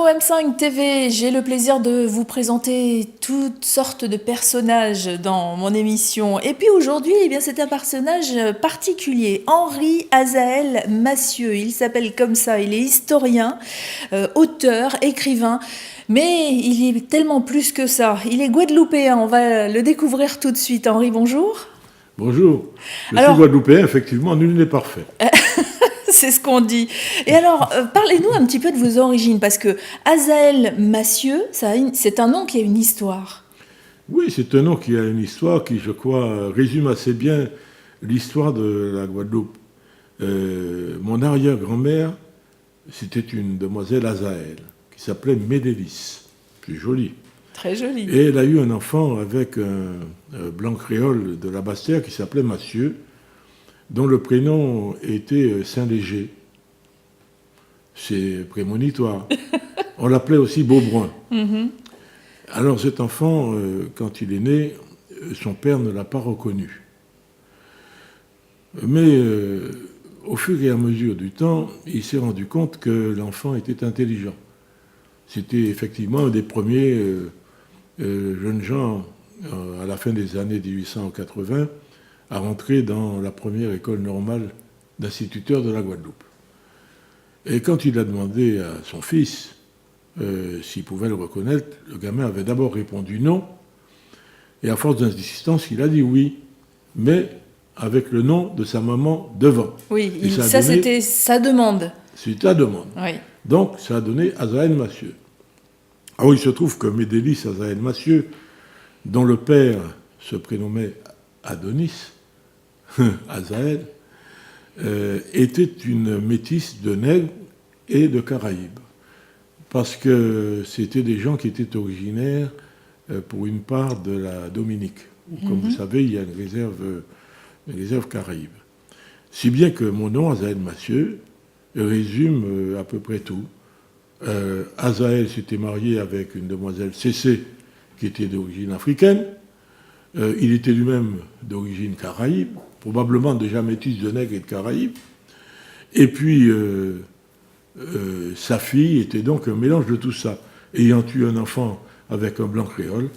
M5 TV, j'ai le plaisir de vous présenter toutes sortes de personnages dans mon émission. Et puis aujourd'hui, eh bien, c'est un personnage particulier, Henri Azaël Massieu. Il s'appelle comme ça, il est historien, auteur, écrivain. Mais il est tellement plus que ça. Il est guadeloupéen, on va le découvrir tout de suite. Henri, bonjour. Bonjour. Je suis guadeloupéen, effectivement, nul n'est parfait. C'est ce qu'on dit. Et alors, parlez-nous un petit peu de vos origines, parce que Azaël Massieu, c'est un nom qui a une histoire. Oui, c'est un nom qui a une histoire qui, je crois, résume assez bien l'histoire de la Guadeloupe. Mon arrière-grand-mère, c'était une demoiselle Azaël, qui s'appelait Médélis. C'est joli. Très joli. Et elle a eu un enfant avec un blanc créole de la Basse-Terre qui s'appelait Massieu, dont le prénom était Saint-Léger. C'est prémonitoire. On l'appelait aussi Beaubrun. Mm-hmm. Alors cet enfant, quand il est né, son père ne l'a pas reconnu. Mais au fur et à mesure du temps, il s'est rendu compte que l'enfant était intelligent. C'était effectivement un des premiers jeunes gens, à la fin des années 1880, à rentrer dans la première école normale d'instituteurs de la Guadeloupe. Et quand il a demandé à son fils s'il pouvait le reconnaître, le gamin avait d'abord répondu non, et à force d'insistance, il a dit oui, mais avec le nom de sa maman devant. Oui, c'était sa demande. C'était sa demande. Oui. Donc, ça a donné Azaël Massieu. Alors, il se trouve que Médélis Azaël Massieu, dont le père se prénommait Adonis, Azaël, était une métisse de Nègres et de Caraïbes. Parce que c'était des gens qui étaient originaires, pour une part, de la Dominique. Comme vous savez, il y a une réserve Caraïbe. Si bien que mon nom, Azaël Massieu, résume à peu près tout. Azaël s'était marié avec une demoiselle Cécé, qui était d'origine africaine. Il était lui-même d'origine Caraïbe, probablement déjà métis de Nègres et de Caraïbes. Et puis, sa fille était donc un mélange de tout ça. Ayant eu un enfant avec un blanc créole,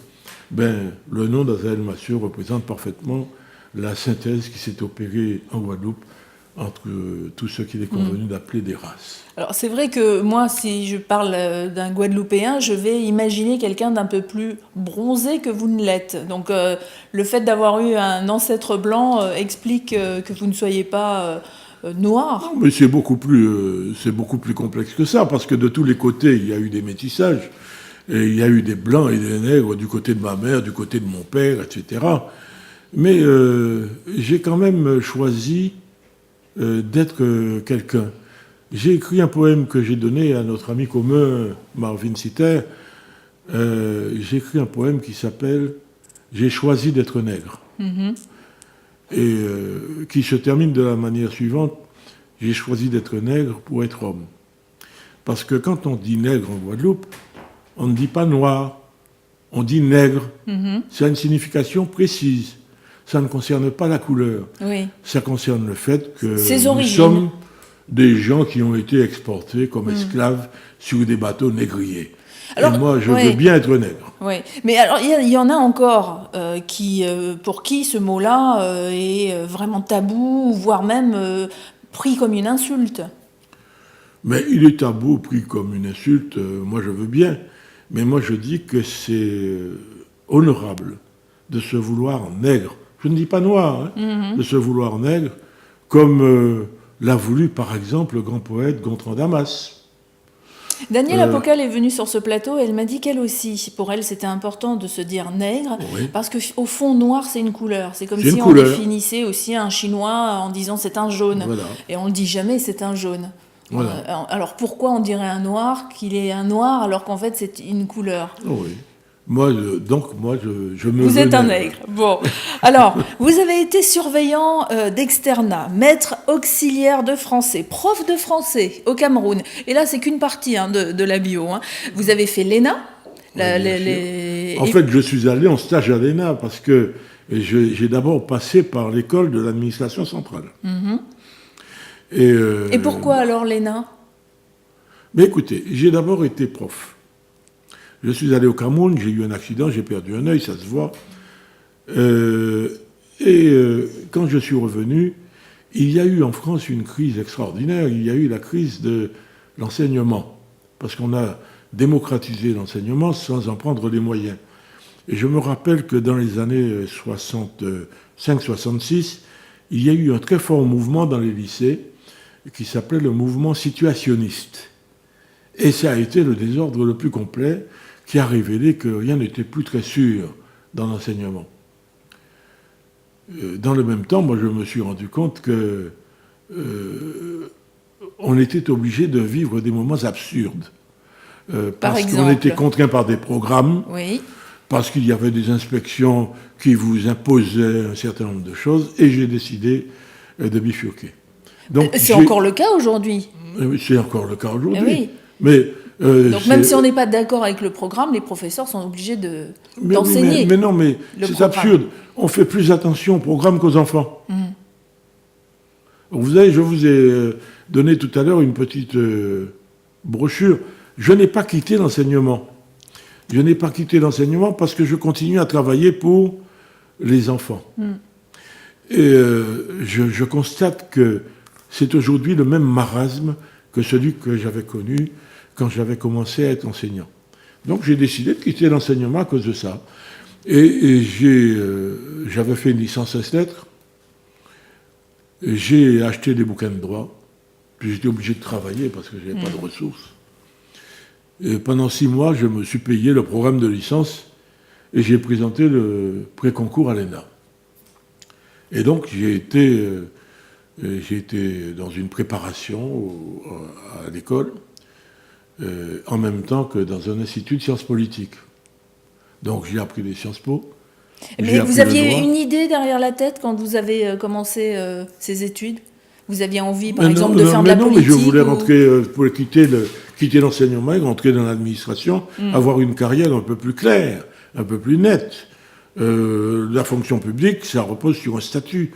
le nom d'Azaël Massieu représente parfaitement la synthèse qui s'est opérée en Guadeloupe entre tout ce qu'il est convenu d'appeler des races. Alors c'est vrai que moi, si je parle d'un Guadeloupéen, je vais imaginer quelqu'un d'un peu plus bronzé que vous ne l'êtes. Donc le fait d'avoir eu un ancêtre blanc explique que vous ne soyez pas noir. Non, mais c'est beaucoup plus complexe que ça, parce que de tous les côtés, il y a eu des métissages. Et il y a eu des blancs et des nègres du côté de ma mère, du côté de mon père, etc. Mais j'ai quand même choisi d'être quelqu'un. J'ai écrit un poème que j'ai donné à notre ami commun Marvin Sitter. J'ai écrit un poème qui s'appelle « J'ai choisi d'être nègre ». Et qui se termine de la manière suivante « J'ai choisi d'être nègre pour être homme ». Parce que quand on dit nègre en Guadeloupe, on ne dit pas noir, on dit nègre. Ça a une signification précise. Ça ne concerne pas la couleur. Oui. Ça concerne le fait que nous sommes des gens qui ont été exportés comme esclaves sur des bateaux négriers. Alors, et moi, je veux bien être nègre. Oui, mais alors il y en a encore pour qui ce mot-là est vraiment tabou, voire même pris comme une insulte. Mais il est tabou, pris comme une insulte, moi je veux bien. Mais moi je dis que c'est honorable de se vouloir nègre. Je ne dis pas noir, de se vouloir nègre, comme l'a voulu, par exemple, le grand poète Gontran Damas. Danielle Apocal est venue sur ce plateau et elle m'a dit qu'elle aussi, pour elle, c'était important de se dire nègre, parce qu'au fond, noir, c'est une couleur. C'est comme si on définissait aussi un Chinois en disant c'est un jaune. Voilà. Et on ne le dit jamais, c'est un jaune. Voilà. Alors pourquoi on dirait un noir qu'il est un noir alors qu'en fait c'est une couleur? Oui. Moi, je me... Vous êtes un nègre. Bon. Alors, vous avez été surveillant d'externat, maître auxiliaire de français, prof de français au Cameroun. Et là, c'est qu'une partie de la bio. Vous avez fait l'ENA. En fait, je suis allé en stage à l'ENA parce que j'ai d'abord passé par l'école de l'administration centrale. Et pourquoi alors l'ENA? Mais écoutez, j'ai d'abord été prof. Je suis allé au Cameroun, j'ai eu un accident, j'ai perdu un œil, ça se voit. Quand je suis revenu, il y a eu en France une crise extraordinaire. Il y a eu la crise de l'enseignement, parce qu'on a démocratisé l'enseignement sans en prendre les moyens. Et je me rappelle que dans les années 65-66, il y a eu un très fort mouvement dans les lycées qui s'appelait le mouvement situationniste. Et ça a été le désordre le plus complet qui a révélé que rien n'était plus très sûr dans l'enseignement. Dans le même temps, moi je me suis rendu compte que on était obligé de vivre des moments absurdes. Parce qu'on était contraint par des programmes, oui. Parce qu'il y avait des inspections qui vous imposaient un certain nombre de choses, et j'ai décidé de bifurquer. Donc, c'est encore le cas aujourd'hui. C'est encore le cas aujourd'hui. Oui. Mais, donc même si on n'est pas d'accord avec le programme, les professeurs sont obligés d'enseigner. Mais non, mais c'est absurde. On fait plus attention au programme qu'aux enfants. Vous savez, je vous ai donné tout à l'heure une petite brochure. Je n'ai pas quitté l'enseignement. Je n'ai pas quitté l'enseignement parce que je continue à travailler pour les enfants. Et je constate que c'est aujourd'hui le même marasme que celui que j'avais connu quand j'avais commencé à être enseignant. Donc j'ai décidé de quitter l'enseignement à cause de ça. Et j'avais fait une licence ès-lettres. J'ai acheté des bouquins de droit. Puis j'étais obligé de travailler parce que je n'avais pas de ressources. Et pendant 6 mois, je me suis payé le programme de licence et j'ai présenté le pré-concours à l'ENA. Et donc, j'ai été dans une préparation à l'école, en même temps que dans un institut de sciences politiques. Donc, j'ai appris les Sciences Po. Mais vous aviez une idée derrière la tête quand vous avez commencé ces études ? Vous aviez envie, par exemple, de faire de la politique? Mais je voulais rentrer, pour quitter l'enseignement et rentrer dans l'administration, avoir une carrière un peu plus claire, un peu plus nette. La fonction publique, ça repose sur un statut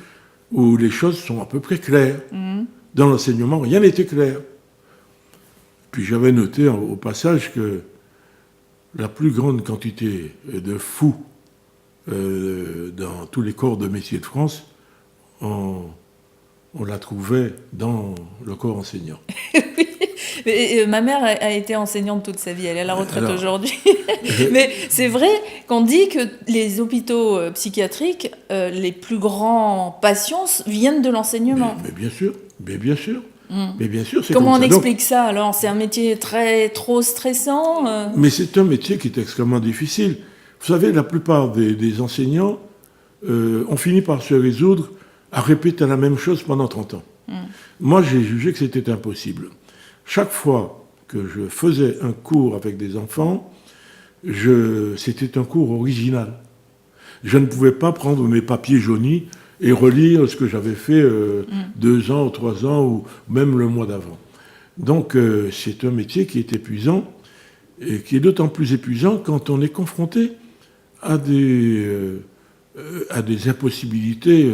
où les choses sont à peu près claires. Dans l'enseignement, rien n'était clair. Puis j'avais noté au passage que la plus grande quantité de fous dans tous les corps de métiers de France, on la trouvait dans le corps enseignant. Et ma mère a été enseignante toute sa vie, elle est à la retraite aujourd'hui. Mais c'est vrai qu'on dit que les hôpitaux psychiatriques, les plus grands patients viennent de l'enseignement. Mais bien sûr, mais bien sûr. Mais bien sûr, c'est Comment comme on ça. explique ça alors? C'est un métier trop stressant Mais c'est un métier qui est extrêmement difficile. Vous savez, la plupart des enseignants ont fini par se résoudre à répéter la même chose pendant 30 ans. Moi, j'ai jugé que c'était impossible. Chaque fois que je faisais un cours avec des enfants, c'était un cours original. Je ne pouvais pas prendre mes papiers jaunis et relire ce que j'avais fait 2 ans ou 3 ans ou même le mois d'avant. Donc, c'est un métier qui est épuisant et qui est d'autant plus épuisant quand on est confronté à des impossibilités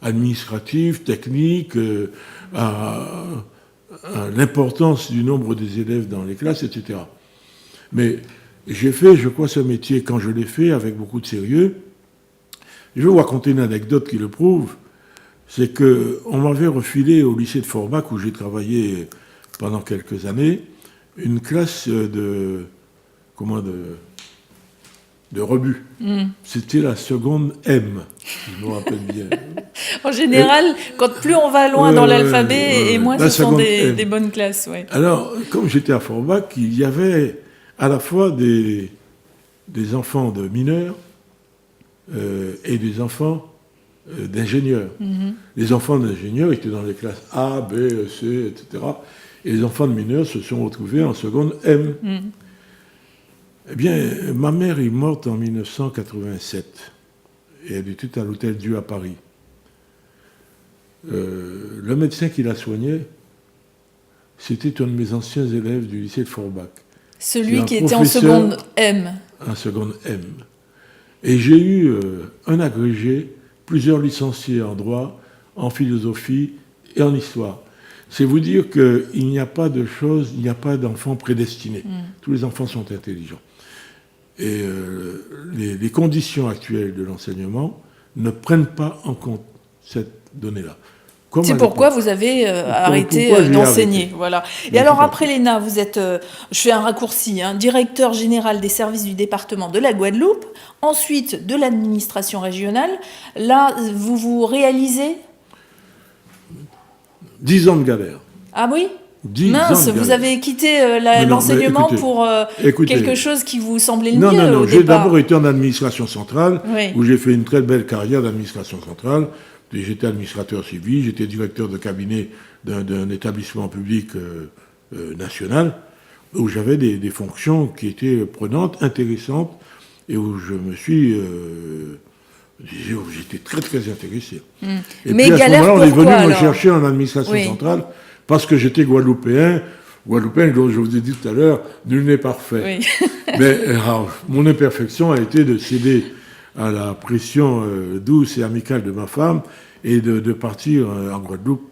administratives, techniques, à l'importance du nombre des élèves dans les classes, etc. Mais j'ai fait, je crois, ce métier quand je l'ai fait avec beaucoup de sérieux. Je vais vous raconter une anecdote qui le prouve. C'est qu'on m'avait refilé au lycée de Forbach, où j'ai travaillé pendant quelques années, une classe de rebut. C'était la seconde M, si je me rappelle bien. En général, quand plus on va loin dans l'alphabet, et moins ce sont des bonnes classes. Ouais. Alors, comme j'étais à Forbach, il y avait à la fois des enfants de mineurs et des enfants d'ingénieurs. Les enfants d'ingénieurs étaient dans les classes A, B, C, etc. Et les enfants de mineurs se sont retrouvés en seconde M. Eh bien, ma mère est morte en 1987. Et elle était à l'Hôtel Dieu à Paris. Le médecin qui la soignait, c'était un de mes anciens élèves du lycée de Forbach. Celui qui était en seconde M. En seconde M. Et j'ai eu un agrégé, plusieurs licenciés en droit, en philosophie et en histoire. C'est vous dire qu'il n'y a pas de choses, il n'y a pas d'enfants prédestinés. Tous les enfants sont intelligents. Et les conditions actuelles de l'enseignement ne prennent pas en compte cette donnée-là. C'est pourquoi vous avez arrêté d'enseigner. Arrêté. Voilà. Et alors, après l'ENA, vous êtes, je fais un raccourci, directeur général des services du département de la Guadeloupe, ensuite de l'administration régionale. Là, vous vous réalisez 10 ans de galère. Ah oui ? Mince, vous avez quitté l'enseignement pour quelque chose qui vous semblait le mieux au départ. Non, j'ai d'abord été en administration centrale, où j'ai fait une très belle carrière d'administration centrale. J'étais administrateur civil, j'étais directeur de cabinet d'un établissement public national, où j'avais des fonctions qui étaient prenantes, intéressantes, et où je me suis... j'étais très, très intéressé. Et mais puis à ce moment-là, on est venu me chercher en administration centrale, parce que j'étais Guadeloupéen, dont je vous ai dit tout à l'heure, nul n'est parfait. Oui. Mais mon imperfection a été de céder à la pression douce et amicale de ma femme et de partir en Guadeloupe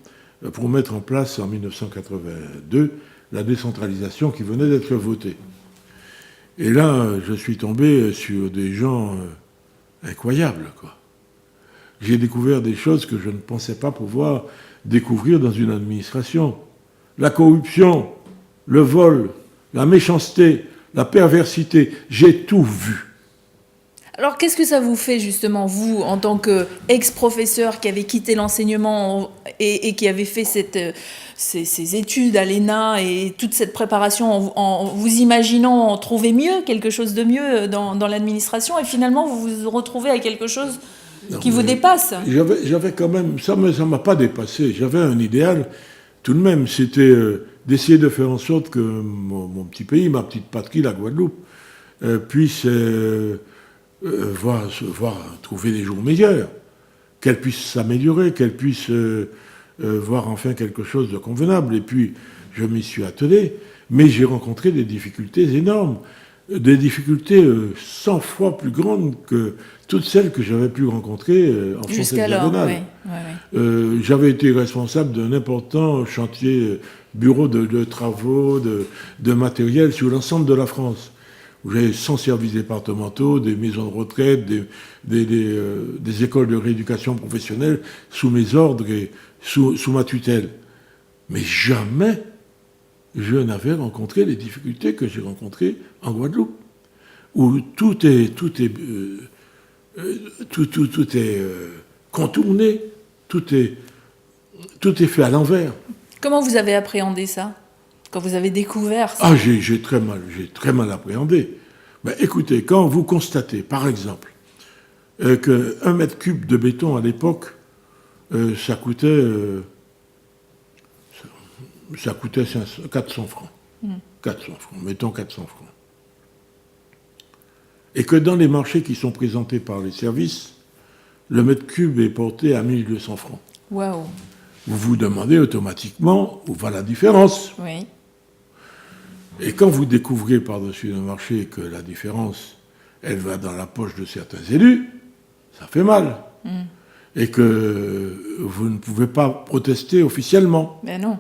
pour mettre en place en 1982 la décentralisation qui venait d'être votée. Et là, je suis tombé sur des gens incroyables, quoi. J'ai découvert des choses que je ne pensais pas pouvoir découvrir dans une administration. La corruption, le vol, la méchanceté, la perversité, j'ai tout vu. Alors, qu'est-ce que ça vous fait, justement, vous, en tant qu'ex-professeur qui avait quitté l'enseignement et qui avait fait ces études à l'ENA et toute cette préparation en vous imaginant trouver mieux, quelque chose de mieux dans l'administration, et finalement, vous vous retrouvez à quelque chose qui vous dépasse? J'avais quand même... Ça ne m'a pas dépassé. J'avais un idéal, tout de même. C'était d'essayer de faire en sorte que mon petit pays, ma petite patrie, la Guadeloupe, puisse... trouver des jours meilleurs, qu'elle puisse s'améliorer, qu'elle puisse voir enfin quelque chose de convenable. Et puis, je m'y suis attelé, mais j'ai rencontré des difficultés énormes, des difficultés 100 fois plus grandes que toutes celles que j'avais pu rencontrer en France hexagonale. J'avais été responsable d'un important chantier, bureau de travaux, de matériel sur l'ensemble de la France. J'avais 100 services départementaux, des maisons de retraite, des écoles de rééducation professionnelle sous mes ordres et sous ma tutelle. Mais jamais je n'avais rencontré les difficultés que j'ai rencontrées en Guadeloupe, où tout est contourné, tout est fait à l'envers. Comment vous avez appréhendé ça ? Quand vous avez découvert ça? J'ai très mal appréhendé. Mais écoutez, quand vous constatez, par exemple, qu'un mètre cube de béton à l'époque, ça coûtait 400 francs. 400 francs, mettons 400 francs. Et que dans les marchés qui sont présentés par les services, le mètre cube est porté à 1200 francs. Waouh. Vous vous demandez automatiquement où va la différence. Oui. Et quand vous découvrez par-dessus le marché que la différence, elle va dans la poche de certains élus, ça fait mal. Et que vous ne pouvez pas protester officiellement. Mais non.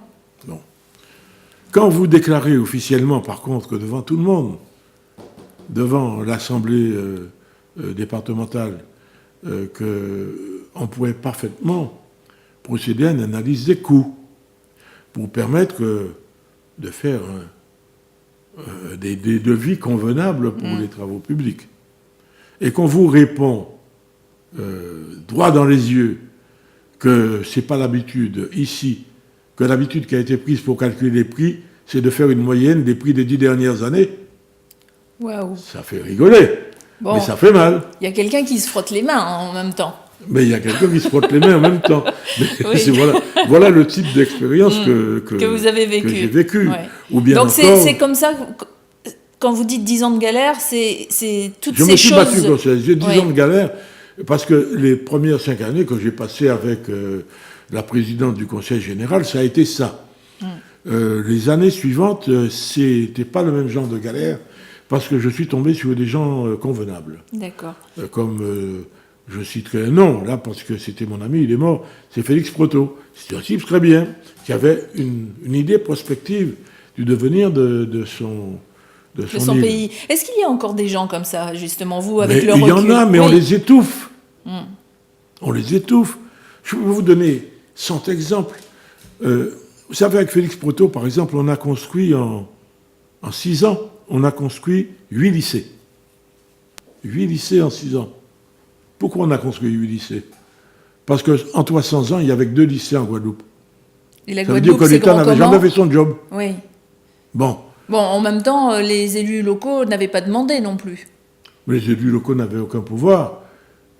Non. Quand vous déclarez officiellement, par contre, que devant tout le monde, devant l'Assemblée départementale, qu'on pourrait parfaitement procéder à une analyse des coûts pour permettre de faire des devis convenables pour les travaux publics. Et qu'on vous répond droit dans les yeux que ce n'est pas l'habitude ici, que l'habitude qui a été prise pour calculer les prix, c'est de faire une moyenne des prix des 10 dernières années. Waouh. Ça fait rigoler, mais ça fait mal. Il y a quelqu'un qui se frotte les mains en même temps. Mais il y a quelqu'un qui se frotte les mains en même temps. Oui. Voilà le type d'expérience que vous avez vécu. Que j'ai vécu. Ouais. Ou bien donc encore, c'est comme ça, quand vous dites 10 ans de galère, c'est toutes ces choses... Je me suis battu comme ça. J'ai 10 ans de galère, parce que les premières 5 années que j'ai passées avec la présidente du Conseil général, ça a été ça. Les années suivantes, c'était pas le même genre de galère, parce que je suis tombé sur des gens convenables. D'accord. Comme Je citerai un nom, là, parce que c'était mon ami, il est mort, c'est Félix Proto. C'est un type très bien, qui avait une idée prospective du devenir de son île. pays. Est-ce qu'il y a encore des gens comme ça, justement, vous, avec le Il y recul? en a, mais on les étouffe. On les étouffe. Je vais vous donner 100 exemples. Vous savez, avec Félix Proto, par exemple, on a construit en 6 ans, on a construit 8 lycées. 8 lycées en 6 ans. Pourquoi on a construit 8 lycées? Parce qu'en 300 ans, il n'y avait que 2 lycées en Guadeloupe. Et la Ça veut dire que l'État n'avait jamais fait son job. Oui. Bon, En même temps, les élus locaux n'avaient pas demandé non plus. mais les élus locaux n'avaient aucun pouvoir.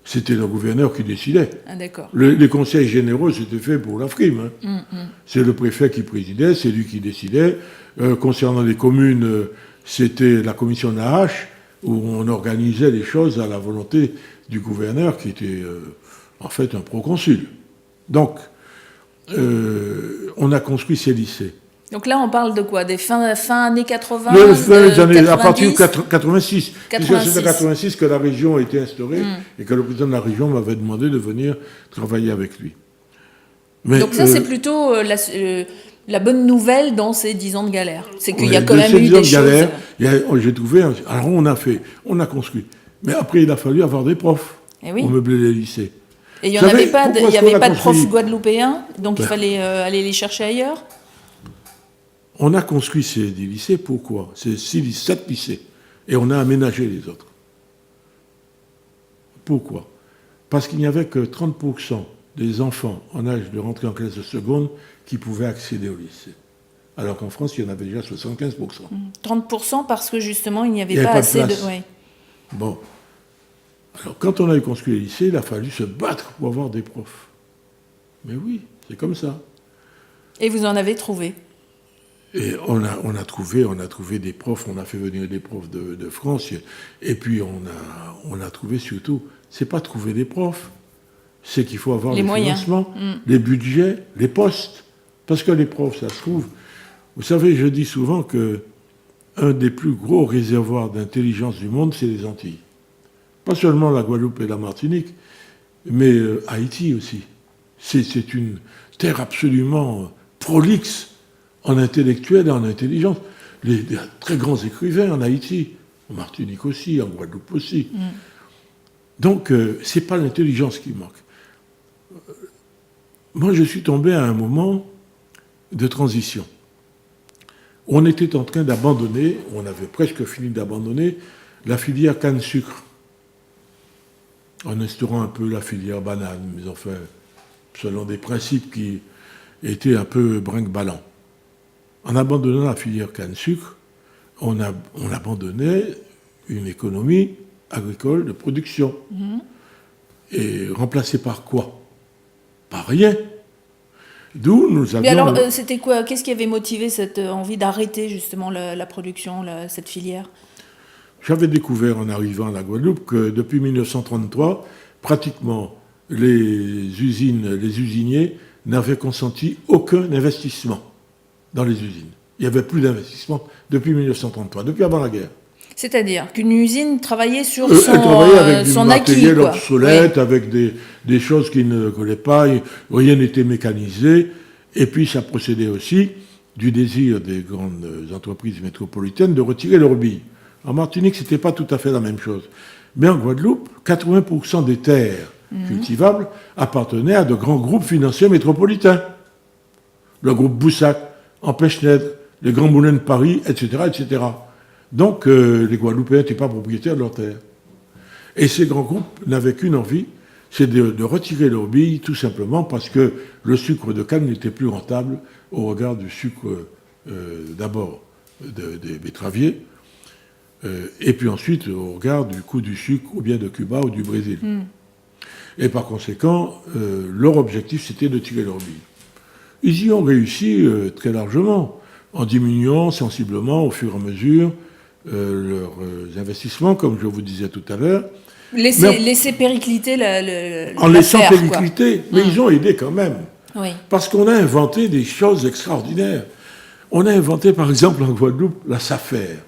C'était le gouverneur qui décidait. Ah, d'accord. Les conseils généraux, c'était fait pour la frime. C'est le préfet qui présidait, c'est lui qui décidait. Concernant les communes, c'était la commission de la hache, où on organisait les choses à la volonté du gouverneur, qui était en fait un proconsul. Donc, on a construit ces lycées. Donc là, on parle de quoi? Des fin années 80? Les années, à 90? partir de 86. 86. Puisque c'est en 86 que la région a été instaurée et que le président de la région m'avait demandé de venir travailler avec lui. Mais, donc ça, c'est plutôt la bonne nouvelle dans ces 10 ans de galère. C'est qu'il y a de quand même ces eu 10 ans des de galère, choses... j'ai trouvé... Alors on a construit. Mais après, il a fallu avoir des profs Eh oui. pour meubler les lycées. Et il n'y avait pas de construit... profs guadeloupéens, donc il fallait aller les chercher ailleurs? On a construit des lycées, pourquoi? C'est 7 lycées. Et on a aménagé les autres. Pourquoi? Parce qu'il n'y avait que 30% des enfants en âge de rentrer en classe de seconde qui pouvaient accéder au lycée. Alors qu'en France, il y en avait déjà 75%. 30% parce que justement, il n'y avait pas assez de... Ouais. Bon. Alors, quand on a construit les lycées, il a fallu se battre pour avoir des profs. Mais oui, c'est comme ça. Et vous en avez trouvé? Et on a trouvé des profs, on a fait venir des profs de France, et puis on a trouvé surtout, c'est pas trouver des profs, c'est qu'il faut avoir les moyens, financements, les budgets, les postes, parce que les profs, ça se trouve. Vous savez, je dis souvent que un des plus gros réservoirs d'intelligence du monde, c'est les Antilles. Pas seulement la Guadeloupe et la Martinique, mais Haïti aussi. C'est une terre absolument prolixe en intellectuel et en intelligence. Les très grands écrivains en Haïti, en Martinique aussi, en Guadeloupe aussi. Donc, c'est pas l'intelligence qui manque. Moi, je suis tombé à un moment de transition. On était en train d'abandonner, on avait presque fini d'abandonner, la filière canne-sucre, en instaurant un peu la filière banane, mais enfin, selon des principes qui étaient un peu brinque-ballants. En abandonnant la filière canne-sucre, on abandonnait une économie agricole de production. Et remplacée par quoi? Par rien. D'où nous avions... Mais alors, c'était quoi? Qu'est-ce qui avait motivé cette envie d'arrêter justement la production, cette filière? J'avais découvert en arrivant à la Guadeloupe que depuis 1933, pratiquement les usiniers n'avaient consenti aucun investissement dans les usines. Il n'y avait plus d'investissement depuis 1933, depuis avant la guerre. C'est-à-dire qu'une usine travaillait sur travaillait avec son du matériel acquis, obsolète, oui. avec des choses qui ne collaient pas, rien n'était mécanisé, et puis ça procédait aussi du désir des grandes entreprises métropolitaines de retirer leurs billes. En Martinique, ce n'était pas tout à fait la même chose. Mais en Guadeloupe, 80% des terres cultivables appartenaient à de grands groupes financiers métropolitains. Le groupe Boussac, Empêche-Nègre, les Grands Moulins de Paris, etc., etc. Donc, les Guadeloupéens n'étaient pas propriétaires de leurs terres. Et ces grands groupes n'avaient qu'une envie, c'est de retirer leurs billes, tout simplement parce que le sucre de canne n'était plus rentable au regard du sucre, d'abord, des betteraviers, et puis ensuite au regard du coût du sucre, ou bien de Cuba ou du Brésil. Et par conséquent, leur objectif, c'était de tirer leurs billes. Ils y ont réussi très largement, en diminuant sensiblement au fur et à mesure leurs investissements, comme je vous disais tout à l'heure. Laisser péricliter en laissant péricliter, mais ils ont aidé quand même. Oui. Parce qu'on a inventé des choses extraordinaires. On a inventé, par exemple, en Guadeloupe, la SAFER.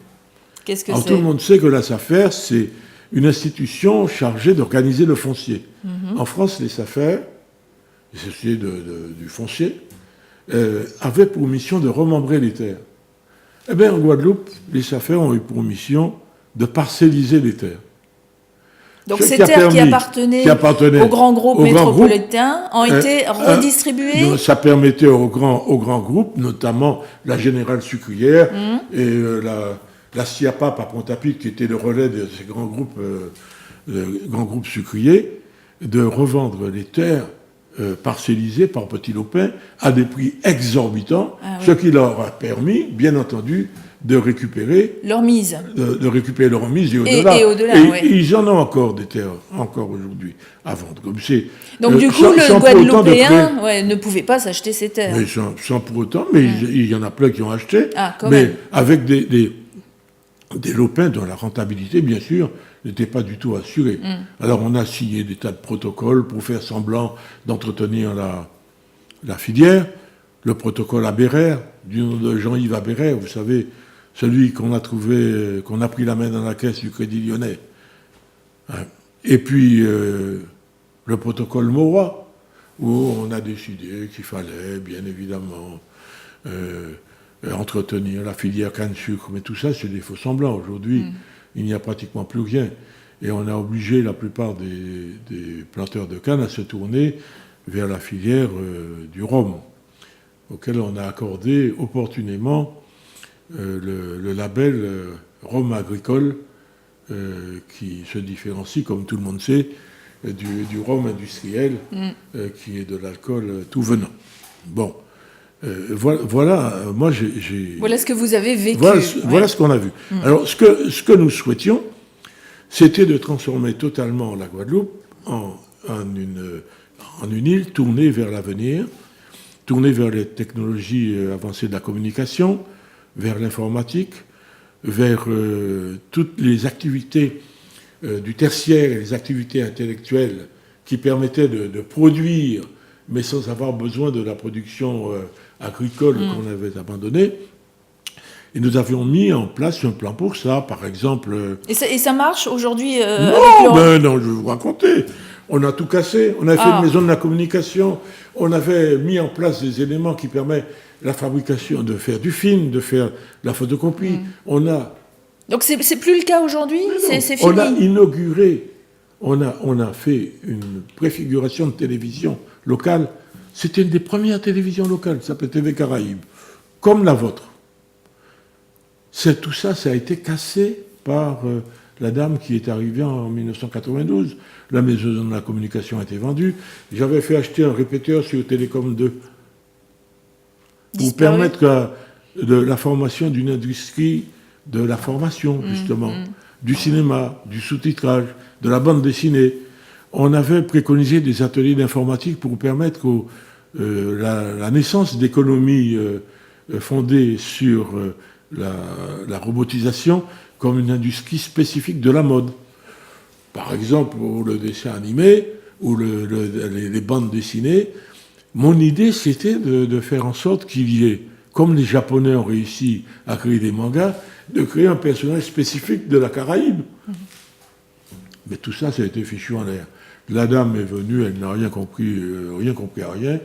Qu'est-ce que Alors, c'est? tout le monde sait que la SAFER, c'est une institution chargée d'organiser le foncier. En France, les SAFER, les sociétés du foncier, avaient pour mission de remembrer les terres. Eh bien, en Guadeloupe, les SAFER ont eu pour mission de parcelliser les terres. Donc ces terres qui appartenaient aux grands groupes métropolitains ont été redistribuées. Ça permettait aux grands groupes, notamment la Générale Sucrière et la SIAPAP à Pointe-à-Pitre, qui était le relais de ces grands groupes sucriers, de revendre les terres parcellisées par petits lopins à des prix exorbitants, ce qui leur a permis, bien entendu, de récupérer leur mise. De récupérer leur mise et au-delà. Et au-delà, ils en ont encore des terres, encore aujourd'hui, à vendre. Donc du coup, le Guadeloupéen ne pouvait pas s'acheter ces terres. Mais sans pour autant, mais il y en a plein qui ont acheté. Mais même. Avec des lopins dont la rentabilité, bien sûr, n'était pas du tout assurée. Alors on a signé des tas de protocoles pour faire semblant d'entretenir la filière. Le protocole Abéraire, du nom de Jean-Yves Abéraire, vous savez, celui qu'on a pris la main dans la caisse du Crédit Lyonnais. Et puis le protocole Mauroy, où on a décidé qu'il fallait, bien évidemment, entretenir la filière canne-sucre. Mais tout ça, c'est des faux semblants. Aujourd'hui, il n'y a pratiquement plus rien. Et on a obligé la plupart des planteurs de canne à se tourner vers la filière du rhum, auquel on a accordé opportunément le label rhum agricole, qui se différencie, comme tout le monde sait, du rhum industriel, qui est de l'alcool tout venant. Bon, voilà, moi j'ai... Voilà ce que vous avez vécu. Voilà ce qu'on a vu. Alors, ce que nous souhaitions, c'était de transformer totalement la Guadeloupe en une île tournée vers l'avenir, tournée vers les technologies avancées de la communication, vers l'informatique, vers toutes les activités du tertiaire et les activités intellectuelles qui permettaient de produire, mais sans avoir besoin de la production agricole qu'on avait abandonnée. Et nous avions mis en place un plan pour ça, par exemple... Et ça marche aujourd'hui non, je vais vous raconter. On a tout cassé. On avait fait une maison de la communication. On avait mis en place des éléments qui permettent la fabrication, de faire du film, de faire la photocopie. Donc c'est plus le cas aujourd'hui. C'est fini. On a inauguré, on a fait une préfiguration de télévision locale. C'était une des premières télévisions locales, ça s'appelait TV Caraïbes, comme la vôtre. Tout ça, ça a été cassé par la dame qui est arrivée en 1992. La maison de la communication a été vendue. J'avais fait acheter un répéteur sur Télécom 2 pour permettre la formation d'une industrie de la formation, justement, du cinéma, du sous-titrage, de la bande dessinée. On avait préconisé des ateliers d'informatique pour permettre la naissance d'économies fondées sur la robotisation comme une industrie spécifique de la mode. Par exemple, pour le dessin animé ou les bandes dessinées, mon idée, c'était de faire en sorte qu'il y ait, comme les Japonais ont réussi à créer des mangas, de créer un personnage spécifique de la Caraïbe. Mais tout ça, ça a été fichu en l'air. La dame est venue, elle n'a rien compris à rien.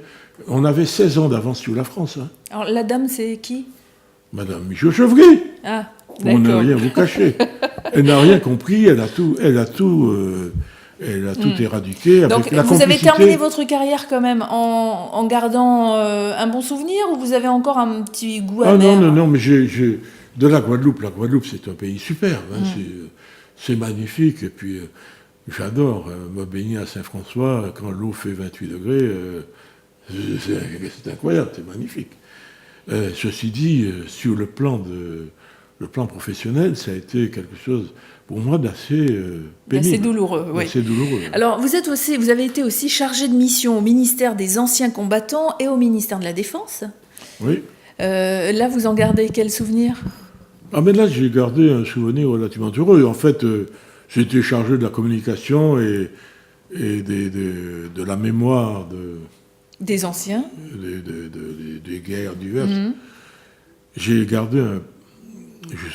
On avait 16 ans d'avance sur la France. Hein. Alors, la dame, c'est qui ? Madame Michaud-Chevry. Ah, pour ne rien vous cacher. Elle n'a rien compris, elle a tout éradiqué. Donc, vous avez terminé votre carrière quand même en gardant un bon souvenir, ou vous avez encore un petit goût amer ? Non, mais de la Guadeloupe, c'est un pays superbe. Hein, c'est magnifique. Et puis, j'adore me baigner à Saint-François quand l'eau fait 28 degrés. C'est incroyable, c'est magnifique. Ceci dit, sur le plan professionnel, ça a été quelque chose, pour moi, d'assez pénible. Assez douloureux, oui. Assez douloureux. Alors, vous avez été aussi chargé de mission au ministère des Anciens Combattants et au ministère de la Défense. Oui. Là, vous en gardez quel souvenir ? Mais là, j'ai gardé un souvenir relativement heureux. En fait, j'ai été chargé de la communication et de la mémoire des anciens, des guerres diverses. J'ai gardé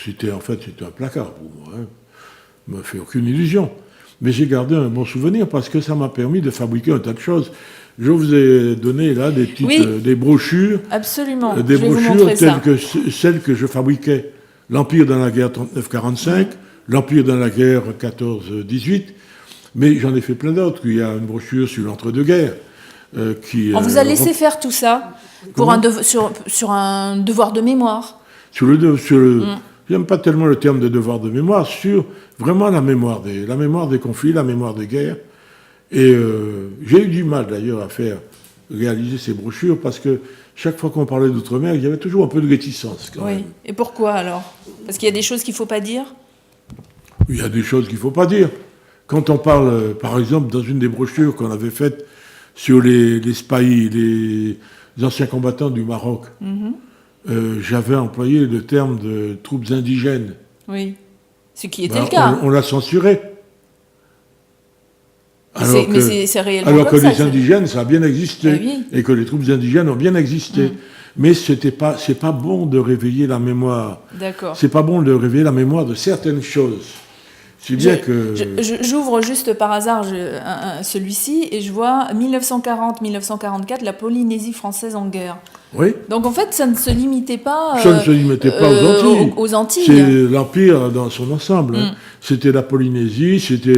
c'était un placard pour moi. Hein. me fait aucune illusion. Mais j'ai gardé un bon souvenir parce que ça m'a permis de fabriquer un tas de choses. Je vous ai donné là des petites des brochures. Absolument. Des je vais vous brochures montrer telles ça. que celles que je fabriquais. L'Empire dans la guerre 39-45, l'Empire dans la guerre 14-18. Mais j'en ai fait plein d'autres. Il y a une brochure sur l'entre-deux-guerres. On vous a laissé faire tout ça pour sur un devoir de mémoire. J'aime pas tellement le terme de devoir de mémoire, sur vraiment la mémoire des conflits, la mémoire des guerres. Et j'ai eu du mal d'ailleurs à réaliser ces brochures parce que chaque fois qu'on parlait d'outre-mer, il y avait toujours un peu de réticence. Quand même. Et pourquoi alors? Parce qu'il y a des choses qu'il ne faut pas dire? Il y a des choses qu'il ne faut pas dire. Quand on parle, par exemple, dans une des brochures qu'on avait faites sur les spahis, les anciens combattants du Maroc, j'avais employé le terme de troupes indigènes. Oui, ce qui était le cas. On l'a censuré. Mais c'est réellement alors comme que les indigènes, ça a bien existé, oui. et que les troupes indigènes ont bien existé. Mais c'est pas bon de réveiller la mémoire. D'accord. C'est pas bon de réveiller la mémoire de certaines choses. C'est bien que... J'ouvre juste par hasard celui-ci et je vois 1940-1944, la Polynésie française en guerre. Oui. Donc en fait, ça ne se limitait pas, ça ne se limitait pas aux Antilles. C'est l'Empire dans son ensemble. Hein. C'était la Polynésie, c'était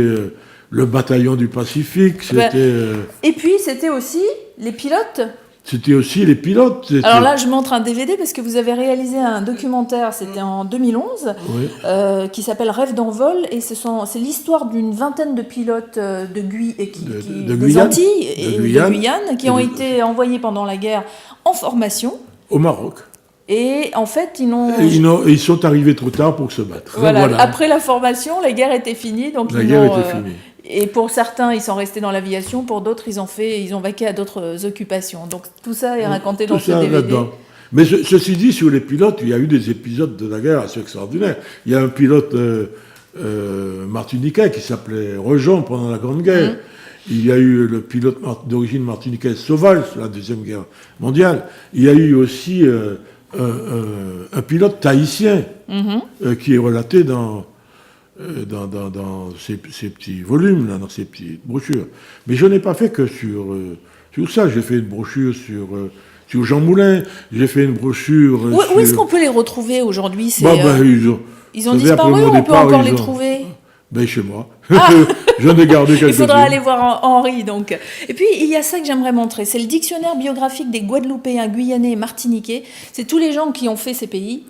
le bataillon du Pacifique, c'était... Et puis c'était aussi les pilotes. C'était aussi les pilotes. Alors là, je montre un DVD parce que vous avez réalisé un documentaire, c'était en 2011, qui s'appelle Rêve d'envol, et c'est l'histoire d'une vingtaine de pilotes des Antilles et de Guyane qui ont été envoyés pendant la guerre en formation. Au Maroc. Et en fait, ils sont arrivés trop tard pour se battre. Voilà. Après la formation, la guerre était finie. Donc la guerre était finie. Et pour certains, ils sont restés dans l'aviation. Pour d'autres, ils ont vaqué à d'autres occupations. Donc tout ça est raconté dans ce DVD. Là-dedans. Mais ceci dit, sur les pilotes, il y a eu des épisodes de la guerre assez extraordinaires. Il y a un pilote martiniquais qui s'appelait Rejon pendant la Grande Guerre. Il y a eu le pilote d'origine martiniquaise Sauval, la Deuxième Guerre mondiale. Il y a eu aussi un pilote tahitien qui est relaté dans ces petits volumes, là, dans ces petites brochures. Mais je n'ai pas fait que sur ça. J'ai fait une brochure sur Jean Moulin, j'ai fait une brochure... Où est-ce qu'on peut les retrouver aujourd'hui? Ils ont disparu ou on peut encore les trouver? Chez moi. J'en ai gardé quelques-unes. Il faudra aller voir Henri, donc. Et puis, il y a ça que j'aimerais montrer. C'est le dictionnaire biographique des Guadeloupéens, Guyanais et Martiniquais. C'est tous les gens qui ont fait ces pays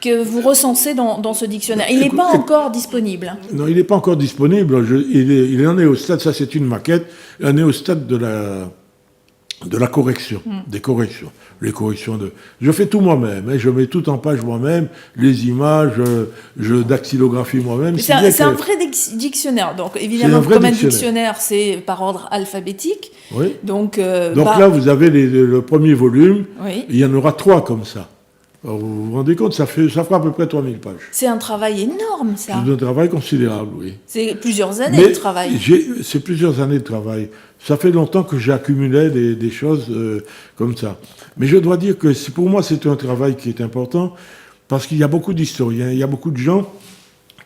que vous recensez dans ce dictionnaire. Il n'est pas encore disponible. Non, il n'est pas encore disponible. Il en est au stade, ça c'est une maquette, il en est au stade de la correction, des corrections. Les corrections je fais tout moi-même, je mets tout en page moi-même, les images, je dactylographie moi-même. C'est un vrai dictionnaire, donc évidemment, comme un dictionnaire, c'est par ordre alphabétique. Oui. Donc là, vous avez le premier volume, il y en aura 3 comme ça. Alors, vous vous rendez compte, ça fera à peu près 3000 pages. C'est un travail énorme, ça. C'est un travail considérable, oui. C'est plusieurs années de travail. C'est plusieurs années de travail. Ça fait longtemps que j'ai accumulé des choses comme ça. Mais je dois dire que pour moi, c'est un travail qui est important parce qu'il y a beaucoup d'historiens, il y a beaucoup de gens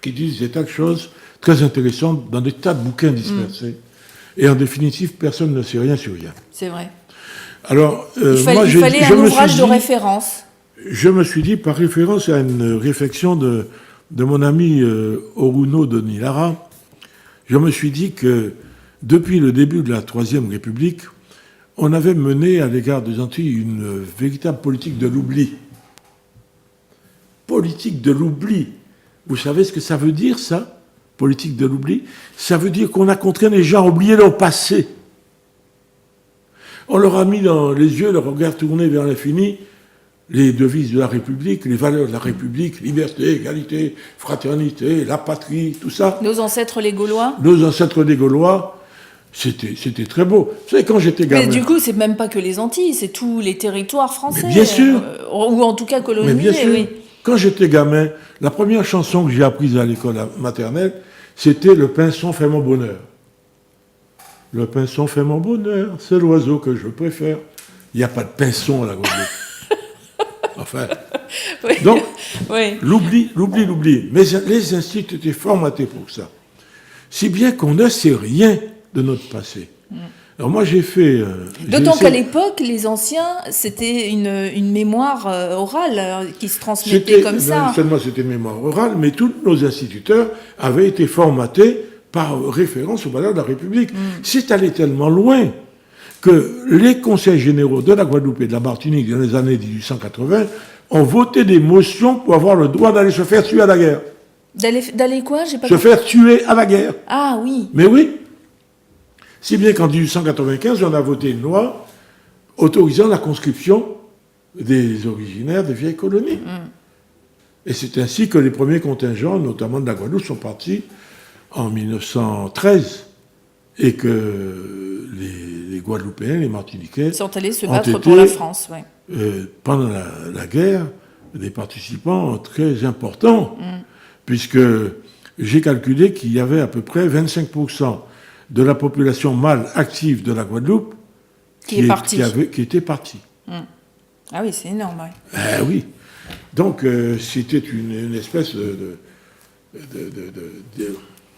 qui disent des tas de choses très intéressantes dans des tas de bouquins dispersés. Et en définitive, personne ne sait rien sur rien. C'est vrai. Alors, il fallait un ouvrage de référence. Je me suis dit, par référence à une réflexion de mon ami Oruno de Nilara, je me suis dit que depuis le début de la Troisième République, on avait mené à l'égard des Antilles une véritable politique de l'oubli. Politique de l'oubli. Vous savez ce que ça veut dire, ça? Politique de l'oubli? Ça veut dire qu'on a contraint les gens à oublier leur passé. On leur a mis dans les yeux, le regard tourné vers l'infini, les devises de la République, les valeurs de la République, liberté, égalité, fraternité, la patrie, tout ça. Nos ancêtres les Gaulois. Nos ancêtres les Gaulois, c'était très beau. Vous savez, quand j'étais gamin... Mais du coup, c'est même pas que les Antilles, c'est tous les territoires français. Mais bien sûr. Ou en tout cas colonisés, mais bien sûr. Oui. Quand j'étais gamin, la première chanson que j'ai apprise à l'école maternelle, c'était « Le pinson fait mon bonheur ». Le pinson fait mon bonheur, c'est l'oiseau que je préfère. Il n'y a pas de pinson à la Guadeloupe. Enfin. Oui. Donc, oui. l'oubli. Mais les instituts étaient formatés pour ça. si bien qu'on ne sait rien de notre passé. Alors moi, j'ai fait... D'autant qu'à l'époque, les anciens, c'était une mémoire orale qui se transmettait comme ça. Non seulement c'était une mémoire orale, mais tous nos instituteurs avaient été formatés par référence aux valeurs de la République. C'est allé tellement loin que les conseils généraux de la Guadeloupe et de la Martinique dans les années 1880 ont voté des motions pour avoir le droit d'aller se faire tuer à la guerre. D'aller quoi? J'ai pas Se faire tuer à la guerre. Ah oui. Mais oui. Si bien qu'en 1895, on a voté une loi autorisant la conscription des originaires des vieilles colonies. Et c'est ainsi que les premiers contingents, notamment de la Guadeloupe, sont partis en 1913 et que les Guadeloupéens, les Martiniquais... Ils sont allés se battre pour la France, oui. Pendant la guerre, des participants très importants, puisque j'ai calculé qu'il y avait à peu près 25% de la population mâle active de la Guadeloupe qui était partie. Ah oui, c'est énorme, oui. Ah oui. Donc, c'était une espèce de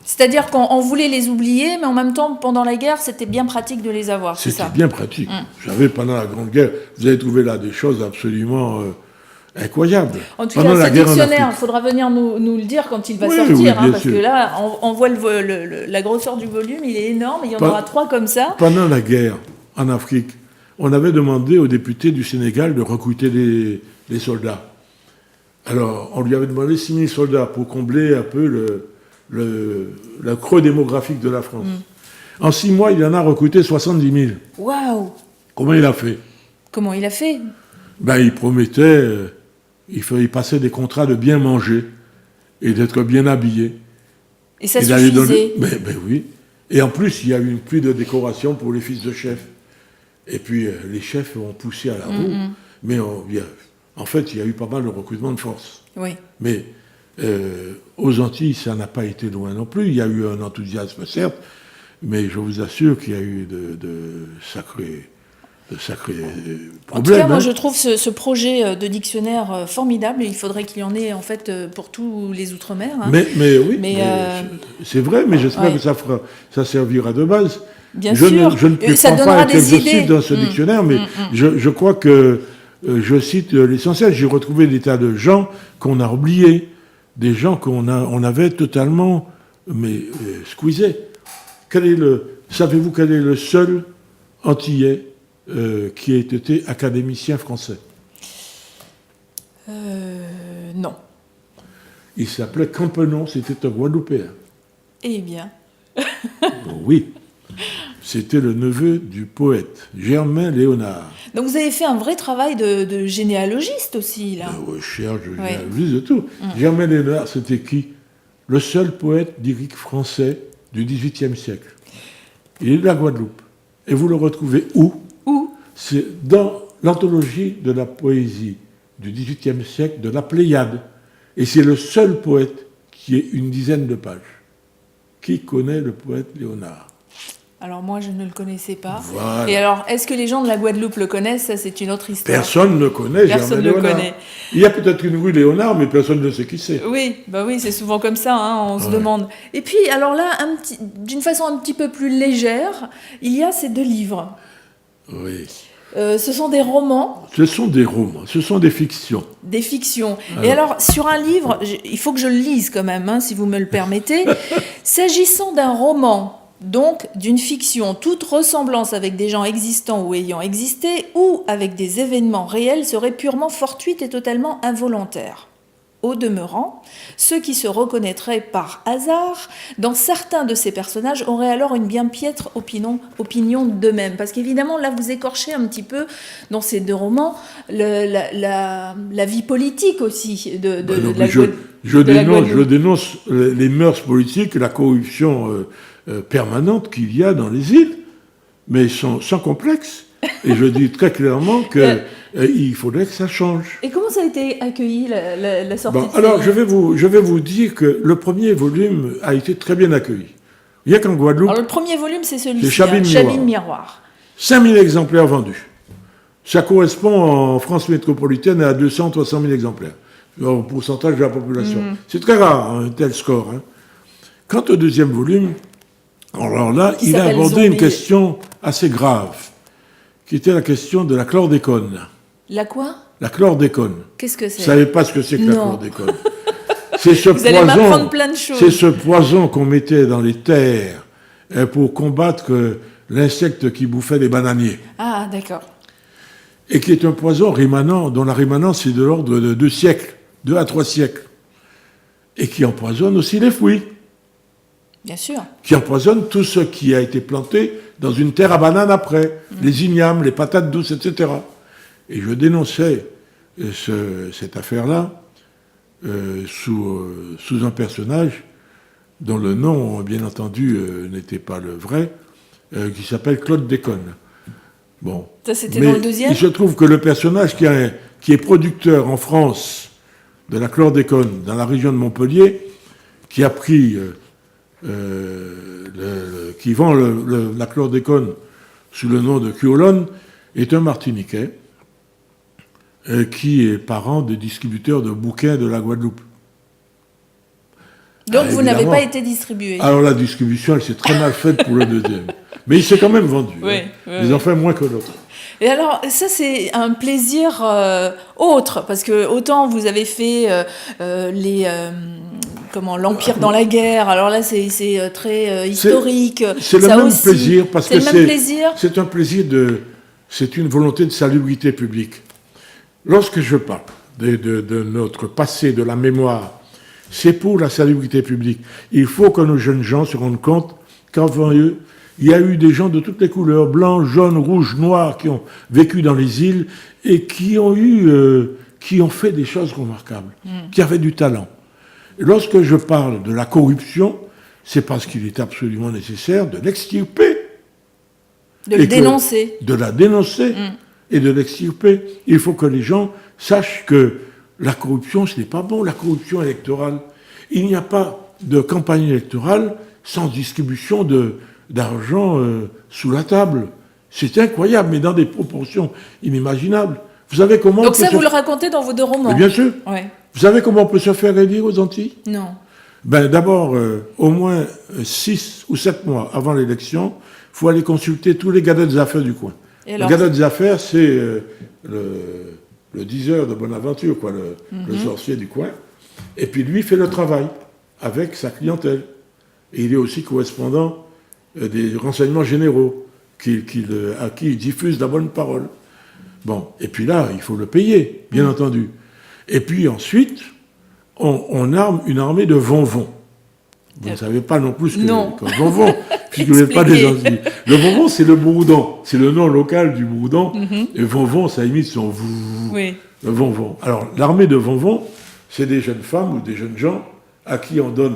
C'est-à-dire qu'on voulait les oublier, mais en même temps, pendant la guerre, c'était bien pratique de les avoir, c'est ça? C'était bien pratique. J'avais, pendant la Grande Guerre, vous avez trouvé là des choses absolument incroyables. En tout cas, ce dictionnaire, il faudra venir nous le dire quand il va sortir, oui, parce que là, on voit la grosseur du volume, il est énorme, il y en aura 3 comme ça. Pendant la guerre, en Afrique, on avait demandé aux députés du Sénégal de recruter les soldats. Alors, on lui avait demandé 6 000 soldats pour combler un peu le creux démographique de la France. En 6 mois, il en a recruté 70 000. Waouh! Comment il a fait? Comment il a fait? Il promettait, il passait des contrats de bien manger et d'être bien habillé. Et ça suffisait? Ben oui. Et en plus, il y a eu une pluie de décorations pour les fils de chefs. Et puis, les chefs ont poussé à la roue. Mais en fait, il y a eu pas mal de recrutement de force. Oui. Mais aux Antilles, ça n'a pas été loin non plus. Il y a eu un enthousiasme, certes, mais je vous assure qu'il y a eu de sacrés problèmes. En tout cas, moi, je trouve ce projet de dictionnaire formidable. Il faudrait qu'il y en ait, en fait, pour tous les Outre-mer. Mais oui, c'est vrai, mais j'espère que ça servira de base. Bien sûr. Je ne prétends pas être exhaustif dans ce dictionnaire, mais je crois que je cite l'essentiel. J'ai retrouvé des tas de gens qu'on a oubliés, des gens on avait totalement squeezés. Savez-vous quel est le seul Antillais qui ait été académicien français? Non. Il s'appelait Campenon, c'était un Guadeloupéen. Eh bien. Oui. C'était le neveu du poète, Germain Léonard. Donc vous avez fait un vrai travail de généalogiste aussi, là. Oui, cher, je généalogiste de tout. Germain Léonard, c'était qui? Le seul poète lyrique français du XVIIIe siècle. Il est de la Guadeloupe. Et vous le retrouvez où? Où? C'est dans l'anthologie de la poésie du XVIIIe siècle de la Pléiade. Et c'est le seul poète qui ait une dizaine de pages. Qui connaît le poète Léonard? Alors moi, je ne le connaissais pas. Voilà. Et alors, est-ce que les gens de la Guadeloupe le connaissent? Ça, c'est une autre histoire. Personne ne connaît Germain Léonard. Il y a peut-être une rue Léonard, mais personne ne sait qui c'est. Oui, c'est souvent comme ça, on se demande. Et puis, alors là, d'une façon un petit peu plus légère, il y a ces 2 livres. Oui. Ce sont des romans. Ce sont des romans, ce sont des fictions. Des fictions. Et alors, sur un livre, il faut que je le lise quand même, si vous me le permettez. S'agissant d'un roman, donc d'une fiction, toute ressemblance avec des gens existants ou ayant existé, ou avec des événements réels, serait purement fortuite et totalement involontaire. Au demeurant, ceux qui se reconnaîtraient par hasard dans certains de ces personnages auraient alors une bien piètre opinion d'eux-mêmes. Parce qu'évidemment, là, vous écorchez un petit peu, dans ces 2 romans, la vie politique aussi de la Guadeloupe. Je dénonce les mœurs politiques, la corruption permanente qu'il y a dans les îles, mais sans complexe. Et je dis très clairement qu'il faudrait que ça change. Et comment ça a été accueilli, la sortie de alors, je vais vous dire que le premier volume a été très bien accueilli. Il y a qu'en Guadeloupe... Alors, le premier volume, c'est celui-ci, Chabine Miroir. 5000 exemplaires vendus. Ça correspond en France métropolitaine à 200-300 000 exemplaires, au pourcentage de la population. C'est très rare, un tel score. Quant au deuxième volume, alors là, Qui il a s'appelle abordé Zombie. une question assez grave, qui était la question de la chlordécone. La quoi? La chlordécone. Qu'est-ce que Vous c'est? ne savez pas ce que c'est que la Non. chlordécone? C'est ce Vous allez m'apprendre plein de choses. C'est ce poison qu'on mettait dans les terres pour combattre l'insecte qui bouffait les bananiers. Ah, d'accord. Et qui est un poison rémanent, dont la rémanence est de l'ordre de 2 siècles, 2 à 3 siècles. Et qui empoisonne aussi les fruits. Bien sûr. Qui empoisonne tout ce qui a été planté dans une terre à banane après. Les ignames, les patates douces, etc. Et je dénonçais cette affaire-là sous un personnage dont le nom, bien entendu, n'était pas le vrai, qui s'appelle Claude Déconne. Bon. Ça, c'était dans le deuxième? Il se trouve que le personnage qui est producteur en France de la chlordécone dans la région de Montpellier, qui a pris, qui vend la chlordécone sous le nom de Cuolone, est un Martiniquais qui est parent de distributeurs de bouquins de la Guadeloupe. Donc vous n'avez Évidemment. pas été distribué. Alors la distribution, elle s'est très mal faite pour le deuxième. Mais il s'est quand même vendu. Oui, hein. oui, Les oui. enfants moins que l'autre. Et alors, ça, c'est un plaisir autre, parce que autant vous avez fait l'Empire dans la guerre, alors là, c'est très historique. C'est le Ça même aussi, plaisir, parce que c'est le même plaisir. c'est un plaisir c'est une volonté de salubrité publique. Lorsque je parle de notre passé, de la mémoire, c'est pour la salubrité publique. Il faut que nos jeunes gens se rendent compte qu'avant eux, il y a eu des gens de toutes les couleurs, blancs, jaunes, rouges, noirs, qui ont vécu dans les îles et qui ont fait des choses remarquables, qui avaient du talent. Et lorsque je parle de la corruption, c'est parce qu'il est absolument nécessaire de l'extirper. De le dénoncer. De la dénoncer et de l'extirper. Il faut que les gens sachent que la corruption, ce n'est pas bon, la corruption électorale. Il n'y a pas de campagne électorale sans distribution d'argent sous la table. C'est incroyable, mais dans des proportions inimaginables. Vous savez comment... Donc ça, vous le racontez dans vos 2 romans? Mais bien sûr. Ouais. Vous savez comment on peut se faire élire aux Antilles? Non. Ben, d'abord, au moins 6 ou 7 mois avant l'élection, il faut aller consulter tous les gadets des affaires du coin. Et Le alors gadet des affaires, c'est le diseur de Bonaventure, quoi, le sorcier du coin. Et puis lui fait le travail avec sa clientèle. Et il est aussi correspondant des renseignements généraux à qui il diffuse la bonne parole. Bon, et puis là, il faut le payer, bien entendu. Et puis ensuite, on arme une armée de vonvons. Vous ne savez pas non plus ce que vonvon, puisque vous n'êtes pas des Antilles. Le vonvon, c'est le bourdon. C'est le nom local du bourdon. Et vonvon, ça imite son vous. Oui. Le vonvon. Alors, l'armée de vonvons, c'est des jeunes femmes ou des jeunes gens à qui on donne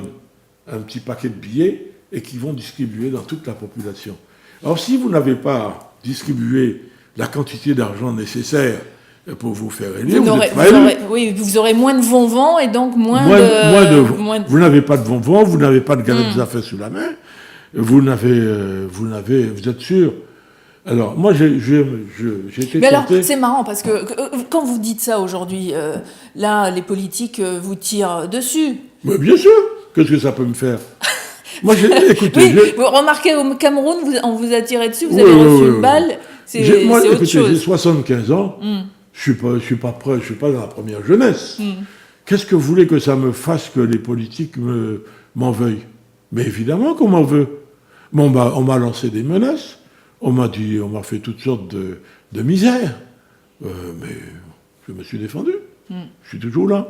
un petit paquet de billets et qui vont distribuer dans toute la population. Alors, si vous n'avez pas distribué la quantité d'argent nécessaire pour vous faire élire, vous aurez moins de vonvons et donc moins de... Vous n'avez pas de vonvons, vous n'avez pas de galettes des affaires sous la main, vous êtes sûr. Alors, moi, j'ai été Mais alors, tenté... c'est marrant, parce que quand vous dites ça aujourd'hui, là, les politiques vous tirent dessus. Mais bien sûr, qu'est-ce que ça peut me faire? Moi, écoutez... Oui, vous remarquez, au Cameroun, on vous a tiré dessus, vous avez reçu une balle, c'est autre chose. J'ai 75 ans, je suis pas prêt, je suis pas dans la première jeunesse. Qu'est-ce que vous voulez que ça me fasse que les politiques m'en veuillent? Mais évidemment qu'on m'en veut. Bon, on m'a lancé des menaces, on m'a fait toutes sortes de misères. Mais je me suis défendu. Je suis toujours là.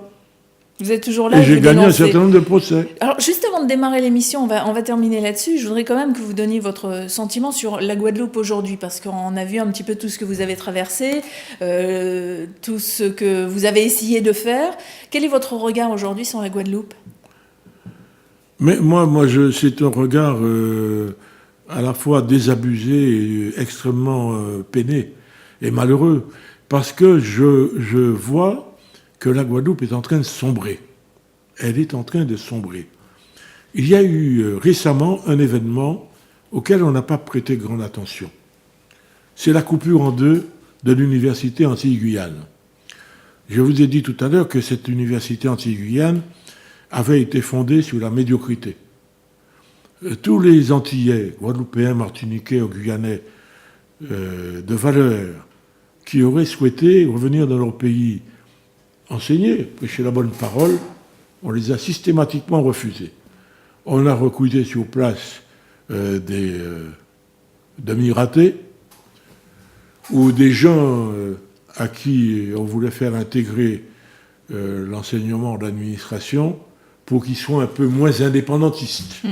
Vous êtes toujours là. Et j'ai gagné un certain nombre de procès. Alors, juste avant de démarrer l'émission, on va terminer là-dessus. Je voudrais quand même que vous donniez votre sentiment sur la Guadeloupe aujourd'hui, parce qu'on a vu un petit peu tout ce que vous avez traversé, tout ce que vous avez essayé de faire. Quel est votre regard aujourd'hui sur la Guadeloupe? Mais c'est un regard à la fois désabusé et extrêmement peiné et malheureux, parce que je vois que la Guadeloupe est en train de sombrer. Elle est en train de sombrer. Il y a eu récemment un événement auquel on n'a pas prêté grande attention. C'est la coupure en 2 de l'université Antilles-Guyane. Je vous ai dit tout à l'heure que cette université Antilles-Guyane avait été fondée sur la médiocrité. tous les Antillais, Guadeloupéens, Martiniquais ou Guyanais de valeur qui auraient souhaité revenir dans leur pays enseigner, prêcher la bonne parole, on les a systématiquement refusés. On a recruté sur place des demi-ratés ou des gens à qui on voulait faire intégrer l'enseignement de l'administration pour qu'ils soient un peu moins indépendantistes.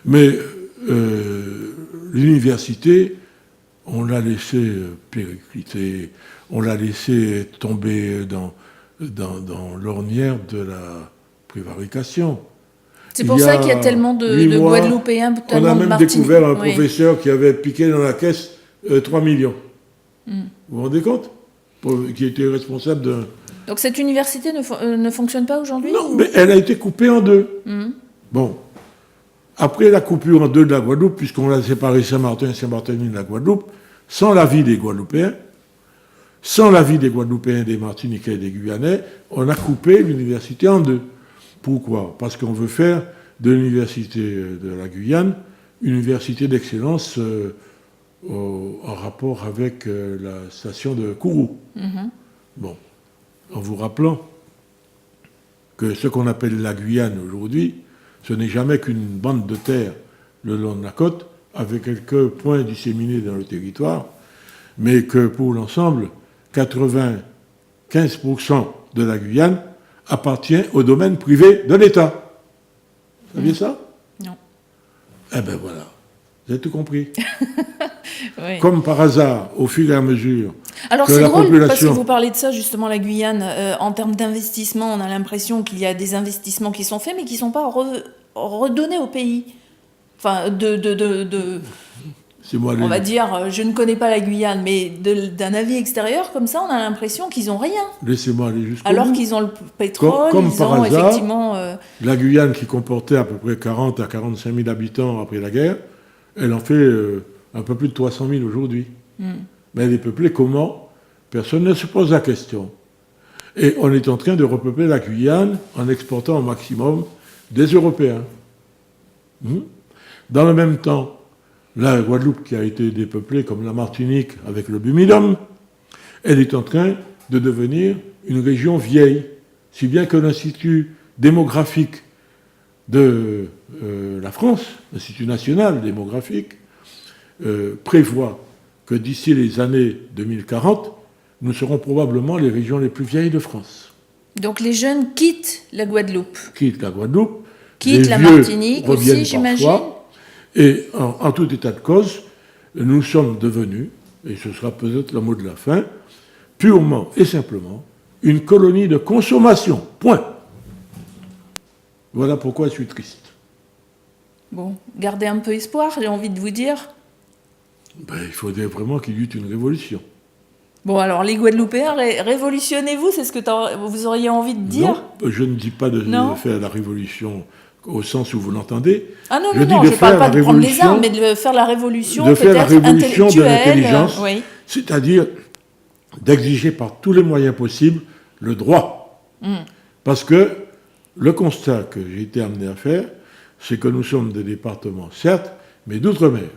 Mais l'université, on l'a laissé péricliter, on l'a laissé tomber dans l'ornière de la prévarication. C'est pour ça qu'il y a tellement de Guadeloupéens, tellement de On a même découvert un professeur qui avait piqué dans la caisse 3 millions. Vous vous rendez compte? Qui était responsable d'un... Donc cette université ne fonctionne pas aujourd'hui? Non, mais elle a été coupée en deux. Bon. Après la coupure en deux de la Guadeloupe, puisqu'on a séparé Saint-Martin et Saint-Barthélemy de la Guadeloupe, sans l'avis des Guadeloupéens, sans l'avis des Guadeloupéens, des Martiniquais et des Guyanais, on a coupé l'université en deux. Pourquoi? Parce qu'on veut faire de l'université de la Guyane une université d'excellence en rapport avec la station de Kourou. Bon. En vous rappelant que ce qu'on appelle la Guyane aujourd'hui, ce n'est jamais qu'une bande de terre le long de la côte, avec quelques points disséminés dans le territoire, mais que pour l'ensemble, 95% de la Guyane appartient au domaine privé de l'État. Vous saviez ça? Non. Eh bien voilà, vous avez tout compris. Oui. Comme par hasard, au fil et à mesure Alors que c'est la drôle, population... parce que vous parlez de ça, justement, la Guyane, en termes d'investissement, on a l'impression qu'il y a des investissements qui sont faits, mais qui ne sont pas redonnés au pays. Enfin, C'est moi on va dire, je ne connais pas la Guyane, mais d'un avis extérieur, comme ça, on a l'impression qu'ils n'ont rien. Laissez-moi aller jusqu'au Alors bout. qu'ils ont le pétrole, Comme ils par ont hasard, effectivement... La Guyane, qui comportait à peu près 40 à 45 000 habitants après la guerre, elle en fait un peu plus de 300 000 aujourd'hui. Mais elle est peuplée comment? Personne ne se pose la question. Et on est en train de repeupler la Guyane en exportant au maximum des Européens. Dans le même temps, la Guadeloupe, qui a été dépeuplée comme la Martinique avec le Bumidum, elle est en train de devenir une région vieille, si bien que l'Institut démographique de la France, l'Institut national démographique, prévoit que d'ici les années 2040, nous serons probablement les régions les plus vieilles de France. Donc les jeunes quittent la Guadeloupe. Quittent la Guadeloupe. Quittent la Martinique aussi, j'imagine. Et en tout état de cause, nous sommes devenus, et ce sera peut-être le mot de la fin, purement et simplement une colonie de consommation. Point. Voilà pourquoi je suis triste. Bon, gardez un peu espoir, j'ai envie de vous dire. Il faudrait vraiment qu'il y eût une révolution. Bon, alors les Guadeloupéens, révolutionnez-vous, c'est ce que vous auriez envie de dire? Non, je ne dis pas de faire la révolution au sens où vous l'entendez. Ah non, je ne parle pas de prendre les armes, mais de faire la révolution de faire la révolution de l'intelligence, oui. C'est-à-dire d'exiger par tous les moyens possibles le droit. Parce que le constat que j'ai été amené à faire, c'est que nous sommes des départements, certes, mais d'outre-mer,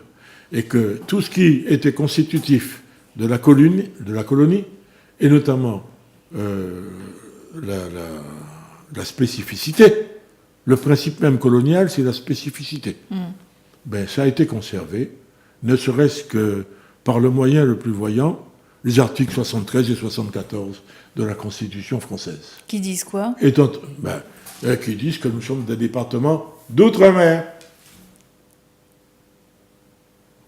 et que tout ce qui était constitutif de la colonie, et notamment la spécificité, le principe même colonial, c'est la spécificité. Ça a été conservé, ne serait-ce que par le moyen le plus voyant, les articles 73 et 74 de la Constitution française. Qui disent quoi? Qui disent que nous sommes des départements d'outre-mer.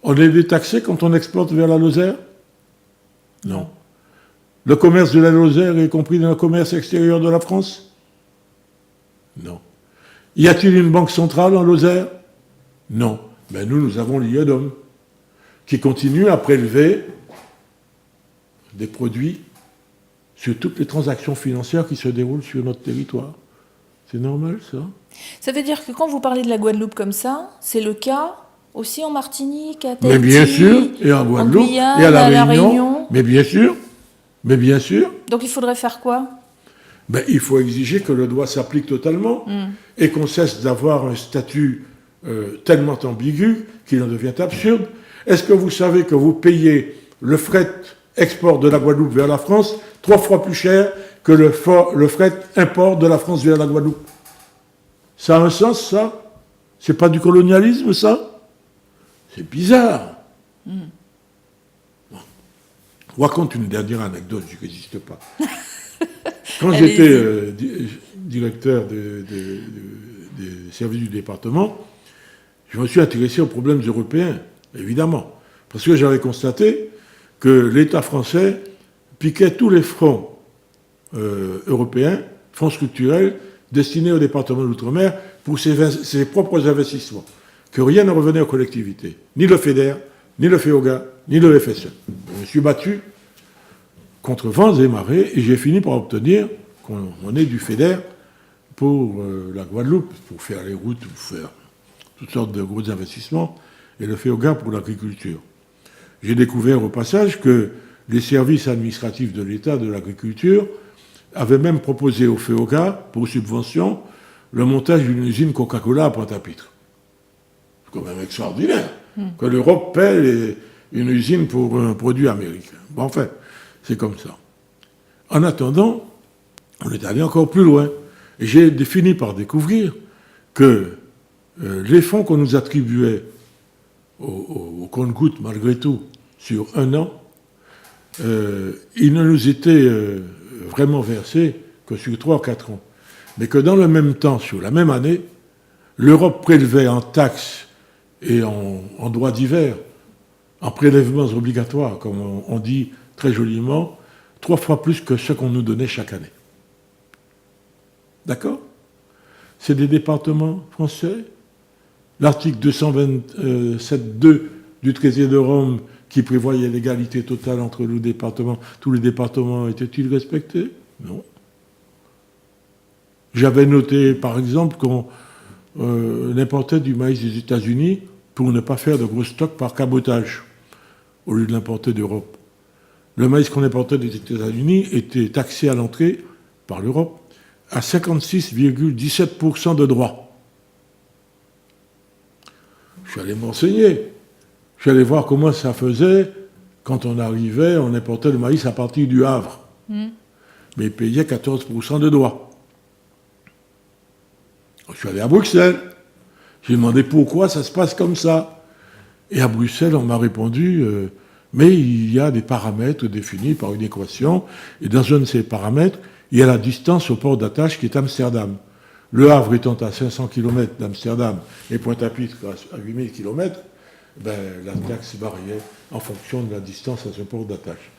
On est détaxé quand on exporte vers la Lozère? Non. Le commerce de la Lozère est compris dans le commerce extérieur de la France? Non. Y a-t-il une banque centrale en Lozère? Non. Mais nous avons l'IEDOM, qui continue à prélever des produits sur toutes les transactions financières qui se déroulent sur notre territoire. C'est normal, ça? Ça veut dire que quand vous parlez de la Guadeloupe comme ça, c'est le cas aussi en Martinique, à Tahiti, mais bien sûr, et en Guadeloupe, en Guyane, et à la Réunion. Mais bien sûr. Donc il faudrait faire quoi? Il faut exiger que le droit s'applique totalement et qu'on cesse d'avoir un statut tellement ambigu qu'il en devient absurde. Est-ce que vous savez que vous payez le fret export de la Guadeloupe vers la France 3 fois plus cher que le fret import de la France vers la Guadeloupe? Ça a un sens, ça? C'est pas du colonialisme, ça? C'est bizarre. Bon. Je vous raconte une dernière anecdote qui n'existe pas. Quand j'étais directeur des services du département, je me suis intéressé aux problèmes européens, évidemment, parce que j'avais constaté que l'État français piquait tous les fonds européens, fonds structurels, destinés au département de l'outre-mer pour ses propres investissements, que rien ne revenait aux collectivités, ni le FEDER, ni le FEOGA, ni le FSE. Je me suis battu contre vents et marées et j'ai fini par obtenir qu'on ait du FEDER pour la Guadeloupe, pour faire les routes, pour faire toutes sortes de gros investissements, et le FEOGA pour l'agriculture. J'ai découvert au passage que les services administratifs de l'État de l'agriculture avaient même proposé au FEOGA, pour subvention, le montage d'une usine Coca-Cola à Pointe-à-Pitre. C'est quand même extraordinaire que l'Europe paie une usine pour un produit américain. Bon, enfin, c'est comme ça. En attendant, on est allé encore plus loin. Et j'ai fini par découvrir que les fonds qu'on nous attribuait au compte-gouttes, malgré tout, sur un an, ils ne nous étaient vraiment versés que sur 3 ou 4 ans. Mais que dans le même temps, sur la même année, l'Europe prélevait en taxes et en droits divers, en prélèvements obligatoires, comme on dit très joliment, 3 fois plus que ce qu'on nous donnait chaque année. D'accord? C'est des départements français. L'article 227.2 du traité de Rome qui prévoyait l'égalité totale entre tous les départements, étaient-ils respectés? Non. J'avais noté, par exemple, qu'on importait du maïs des États-Unis pour ne pas faire de gros stocks par cabotage, au lieu de l'importer d'Europe. Le maïs qu'on importait des États-Unis était taxé à l'entrée par l'Europe à 56,17% de droits. Je suis allé m'enseigner. Je suis allé voir comment ça faisait quand on arrivait, on importait le maïs à partir du Havre. Mais il payait 14% de droits. Je suis allé à Bruxelles. J'ai demandé pourquoi ça se passe comme ça. Et à Bruxelles, on m'a répondu, mais il y a des paramètres définis par une équation, et dans un de ces paramètres, il y a la distance au port d'attache qui est Amsterdam. Le Havre étant à 500 km d'Amsterdam et Pointe-à-Pitre à 8000 km, la taxe variait en fonction de la distance à ce port d'attache.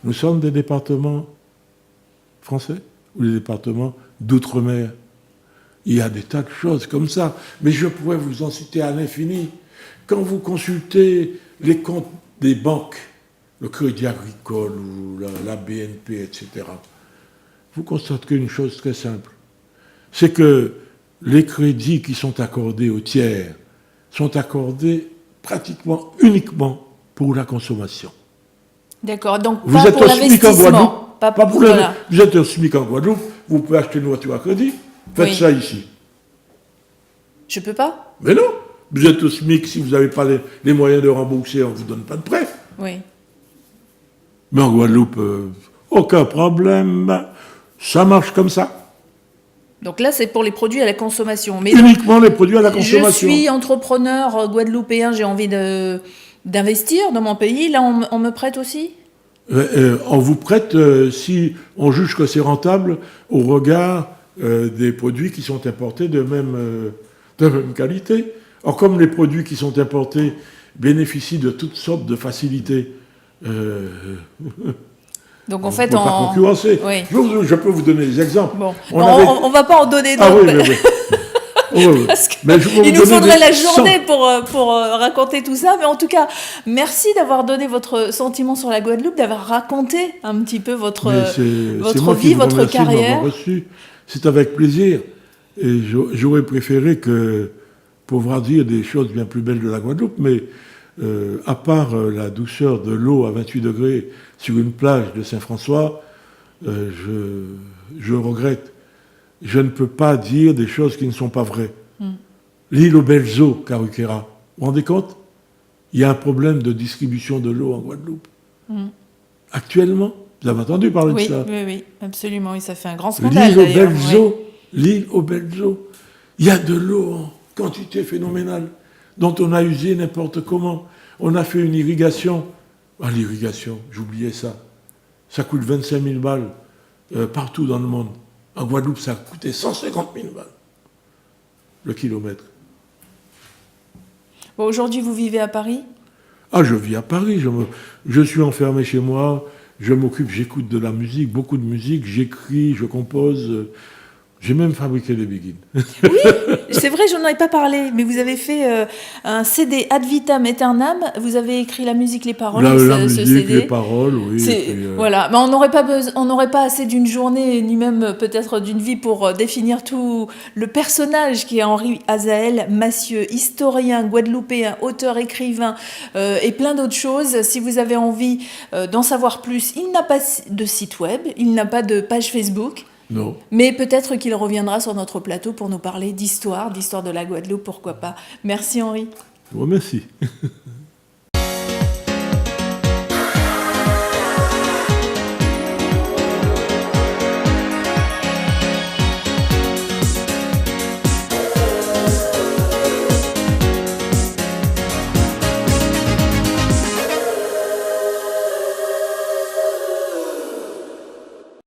Nous sommes des départements français ou des départements d'outre-mer. Il y a des tas de choses comme ça, mais je pourrais vous en citer à l'infini. Quand vous consultez les comptes des banques, le Crédit Agricole ou la BNP, etc., vous constaterez une chose très simple. C'est que les crédits qui sont accordés aux tiers sont accordés pratiquement uniquement pour la consommation. D'accord, donc vous pas êtes pour l'investissement. Pas pour vous êtes au SMIC en Guadeloupe, vous pouvez acheter une voiture à crédit. Faites ça ici. Je peux pas? Mais non. Vous êtes au SMIC, si vous n'avez pas les moyens de rembourser, on ne vous donne pas de prêt. Oui. Mais en Guadeloupe, aucun problème. Ça marche comme ça. Donc là, c'est pour les produits à la consommation. Mais uniquement les produits à la consommation. Je suis entrepreneur guadeloupéen, j'ai envie d'investir dans mon pays. Là, on me prête aussi? On vous prête si on juge que c'est rentable au regard des produits qui sont importés de même qualité. Or, comme les produits qui sont importés bénéficient de toutes sortes de facilités, donc en fait, on ne peut pas concurrencer. Oui. Je peux vous donner des exemples. Bon. On ne va pas en donner d'autres. Ah oui. Parce il nous faudrait la journée pour raconter tout ça. Mais en tout cas, merci d'avoir donné votre sentiment sur la Guadeloupe, d'avoir raconté un petit peu votre vie, votre carrière. C'est avec plaisir. Et j'aurais préféré pouvoir dire des choses bien plus belles de la Guadeloupe, mais à part la douceur de l'eau à 28 degrés sur une plage de Saint-François, je regrette. Je ne peux pas dire des choses qui ne sont pas vraies. l'île aux belles eaux, Caruquera. Vous vous rendez compte? Il y a un problème de distribution de l'eau en Guadeloupe. Actuellement, vous avez entendu parler de Oui, ça? oui, absolument. Et ça fait un grand scandale, L'île aux d'ailleurs. belles Oui. eaux, l'île aux belles eaux. Il y a de l'eau en quantité phénoménale, dont on a usé n'importe comment. On a fait une irrigation. Ah, l'irrigation, j'oubliais ça. Ça coûte 25 000 balles partout dans le monde. En Guadeloupe, ça a coûté 150 000 balles le kilomètre. Bon, aujourd'hui, vous vivez à Paris? Ah, je vis à Paris, je suis enfermé chez moi, je m'occupe, j'écoute de la musique, beaucoup de musique, j'écris, je compose. J'ai même fabriqué des biguines. C'est vrai, j'en ai pas parlé, mais vous avez fait un CD Ad Vitam Aeternam. Vous avez écrit la musique, les paroles La de musique, ce CD. les paroles, oui. C'est- Et puis, Voilà, mais on n'aurait pas assez d'une journée, ni même peut-être d'une vie pour définir tout le personnage qui est Henri Azaël Massieu, historien guadeloupéen, auteur, écrivain et plein d'autres choses. Si vous avez envie d'en savoir plus, il n'a pas de site web, il n'a pas de page Facebook. non. Mais peut-être qu'il reviendra sur notre plateau pour nous parler d'histoire de la Guadeloupe, pourquoi pas. Merci Henri. Je vous remercie.